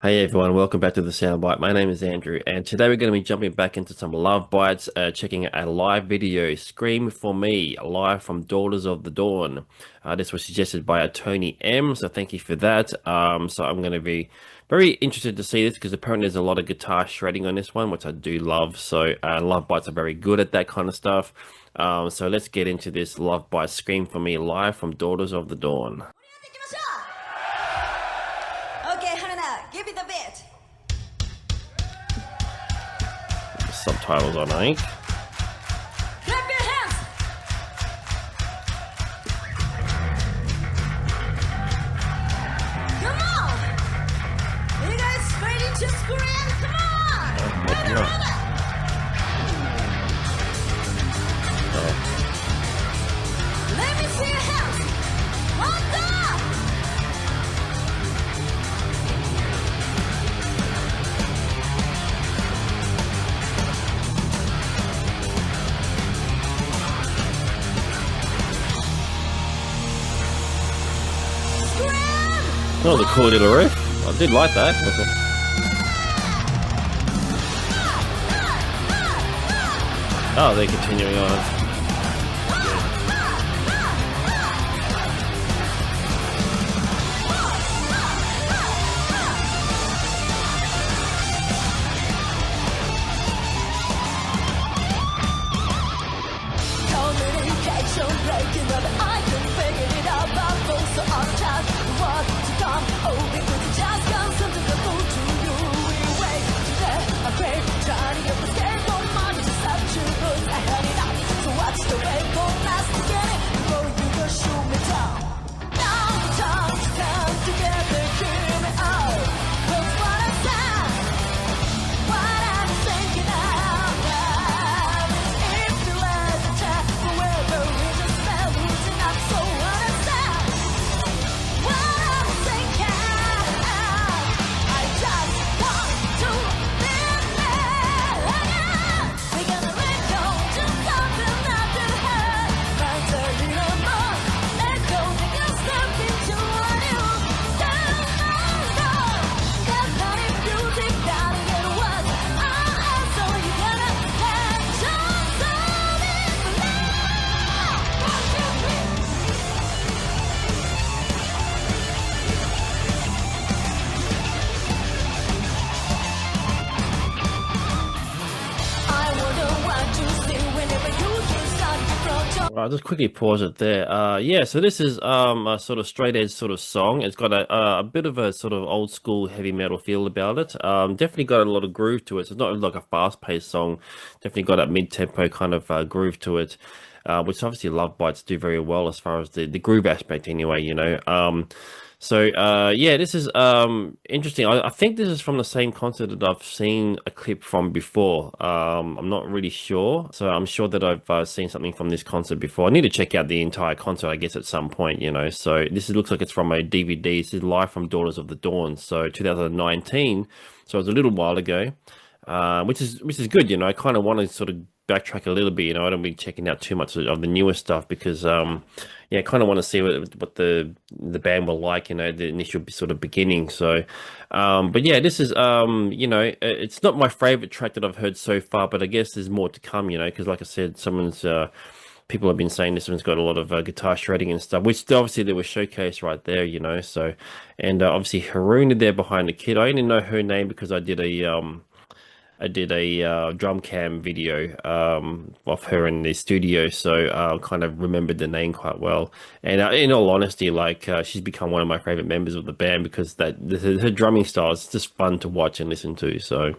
Hey everyone, welcome back to the Soundbyte. My name is Andrew, and today we're going to be jumping back into some Lovebites, checking out a live video, Scream for Me, live from Daughters of the Dawn. This was suggested by a Tony M, so thank you for that. So I'm going to be very interested to see this because apparently there's a lot of guitar shredding on this one, which I do love. So Lovebites are very good at that kind of stuff. So let's get into this Lovebites Scream for Me live from Daughters of the Dawn. Give it a bit. Subtitles on, I think. Clap your hands. Come on. Are you guys ready to scream? Come on. Brother. Let me see your hands. Hold up. That was a cool little riff. I did like that. Oh, they're continuing on. I'll just quickly pause it there. Yeah, so this is a sort of straight edge sort of song. It's got a bit of a sort of old school heavy metal feel about it. Definitely got a lot of groove to it. So it's not like a fast paced song. Definitely got that mid tempo kind of groove to it, which obviously Lovebites do very well as far as the groove aspect anyway, you know. Yeah, this is interesting. I think this is from the same concert that I've seen a clip from before. I'm not really sure, so I'm sure that I've seen something from this concert before. I need to check out the entire concert, I guess, at some point, you know. So this looks like it's from a DVD. This is live from Daughters of the Dawn, so 2019. So it was a little while ago, which is good, you know. I kind of want to sort of backtrack a little bit, you know. I don't be checking out too much of the newer stuff because yeah, I kind of want to see what the band were like, you know, the initial sort of beginning. So but yeah, this is you know, it's not my favorite track that I've heard so far, but I guess there's more to come, you know, because like I said, people have been saying this one's got a lot of guitar shredding and stuff, which obviously they were showcased right there, you know. So and obviously Haruna there behind the kid. I only know her name because I did a drum cam video of her in the studio, so I kind of remembered the name quite well. And in all honesty, like she's become one of my favorite members of the band because her drumming style is just fun to watch and listen to. So.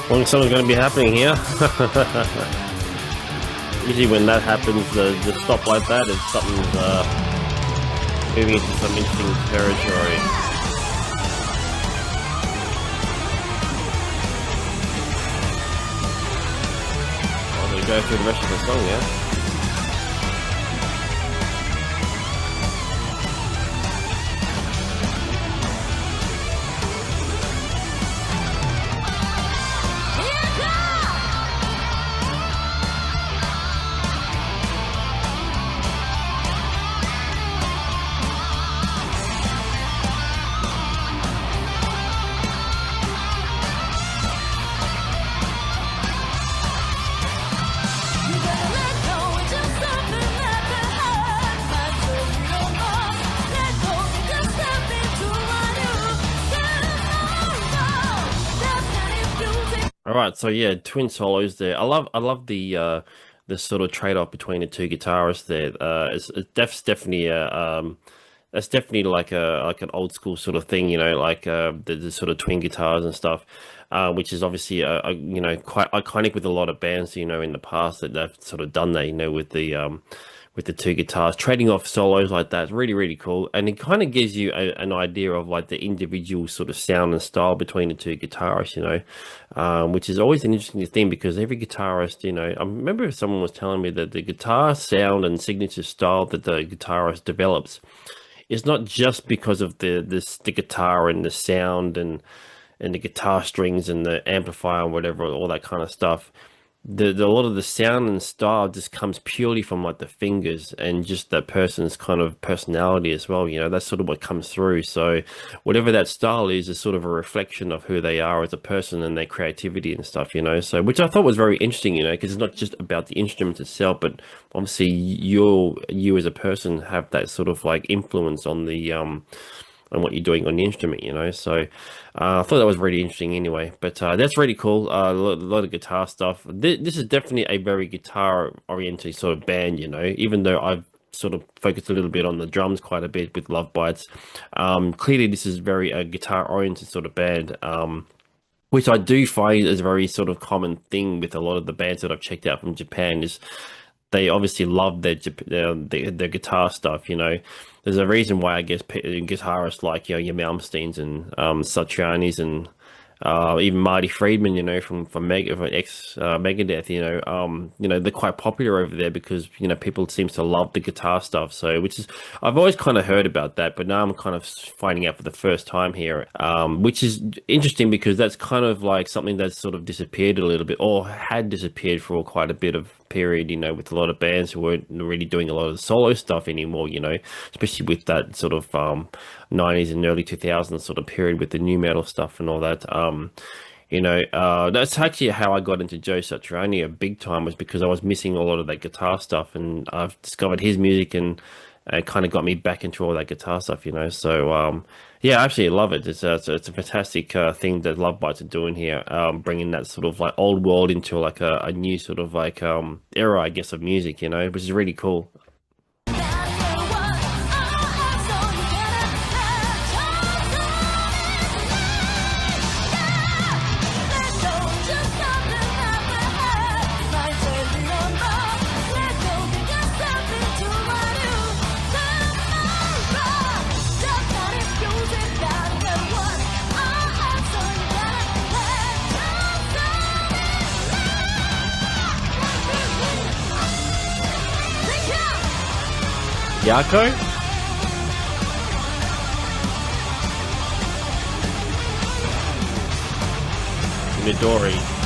Well, something's going to be happening here. Usually when that happens, the stop like that, it's something's moving into some interesting territory. I'm going to go through the rest of the song, yeah? All right, so yeah, twin solos there. I love the sort of trade-off between the two guitarists there. Definitely that's definitely like an old school sort of thing, you know, like the sort of twin guitars and stuff, which is obviously you know, quite iconic with a lot of bands, you know, in the past that they've sort of done that, you know, with the two guitars, trading off solos like that. It's really, really cool. And it kind of gives you an idea of like the individual sort of sound and style between the two guitarists, you know, which is always an interesting thing because every guitarist, you know, I remember someone was telling me that the guitar sound and signature style that the guitarist develops is not just because of the guitar and the sound and the guitar strings and the amplifier and whatever, all that kind of stuff. A lot of the sound and style just comes purely from like the fingers and just that person's kind of personality as well. You know, that's sort of what comes through. So whatever that style is sort of a reflection of who they are as a person and their creativity and stuff, you know. So which I thought was very interesting, you know, because it's not just about the instrument itself, but obviously you as a person have that sort of like influence on the and what you're doing on the instrument, you know. So I thought that was really interesting anyway. But that's really cool. A lot of guitar stuff. This is definitely a very guitar-oriented sort of band, you know, even though I've sort of focused a little bit on the drums quite a bit with Lovebites. Clearly, this is very a guitar-oriented sort of band. Which I do find is a very sort of common thing with a lot of the bands that I've checked out from Japan is they obviously love their guitar stuff, you know. There's a reason why I guess guitarists like, you know, your Malmsteens and Satriani's and even Marty Friedman, you know, from ex Megadeth, you know, they're quite popular over there because, you know, people seems to love the guitar stuff. So, which is, I've always kind of heard about that, but now I'm kind of finding out for the first time here, which is interesting because that's kind of like something that's sort of disappeared a little bit or had disappeared for quite a bit of period, you know, with a lot of bands who weren't really doing a lot of the solo stuff anymore, you know, especially with that sort of 90s and early 2000s sort of period with the new metal stuff and all that. You know, that's actually how I got into Joe Satriani a big time, was because I was missing a lot of that guitar stuff, and I've discovered his music and it kind of got me back into all that guitar stuff, you know. So yeah, I absolutely love it. It's a fantastic thing that Lovebites are doing here, bringing that sort of like old world into like a new sort of like era, I guess, of music, you know, which is really cool. Yako? Midori.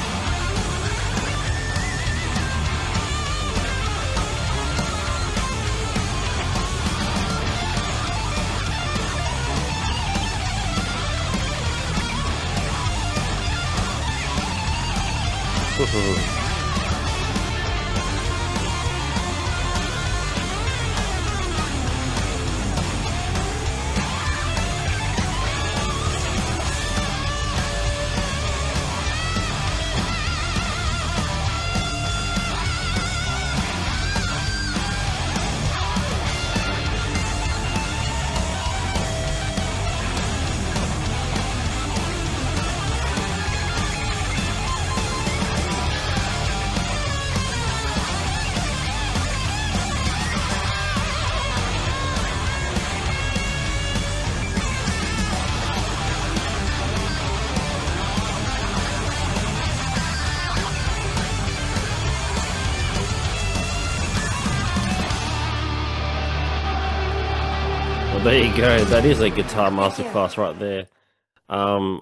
there you go. That is a guitar Thank you. masterclass right there.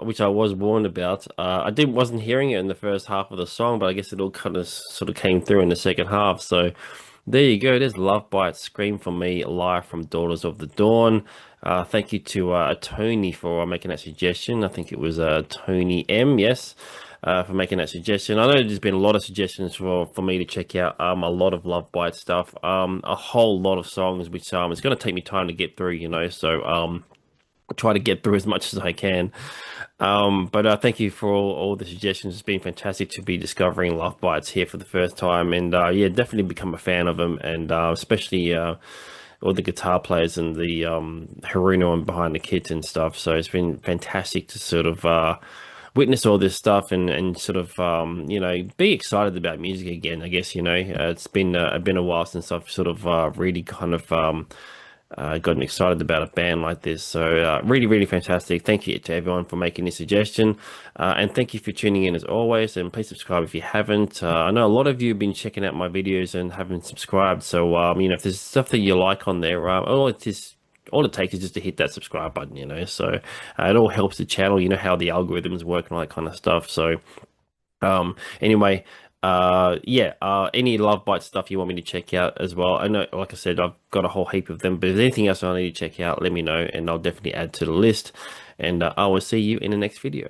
Which I was warned about. I didn't wasn't hearing it in the first half of the song, but I guess it all kind of sort of came through in the second half. So there you go. There's Lovebites Scream for Me live from Daughters of the Dawn. Thank you to Tony for making that suggestion. I think it was Tony M. Yes. For making that suggestion. I know there's been a lot of suggestions for me to check out a lot of Love Bite stuff, a whole lot of songs which it's going to take me time to get through, so try to get through as much as I can. But thank you for all the suggestions. It's been fantastic to be discovering Love Bites here for the first time, and yeah, definitely become a fan of them, and especially all the guitar players and the Haruno and behind the kit and stuff. So it's been fantastic to sort of witness all this stuff and sort of be excited about music again. I guess it's been a while since I've sort of really kind of gotten excited about a band like this. So really, really fantastic. Thank you to everyone for making this suggestion. And thank you for tuning in as always. And please subscribe if you haven't. I know a lot of you have been checking out my videos and haven't subscribed. So, if there's stuff that you like on there, all it takes is just to hit that subscribe button, So it all helps the channel, how the algorithms work and all that kind of stuff. So anyway, yeah, any Love Bite stuff you want me to check out as well. I know, like I said, I've got a whole heap of them, but if there's anything else I need to check out, let me know and I'll definitely add to the list. And I will see you in the next video.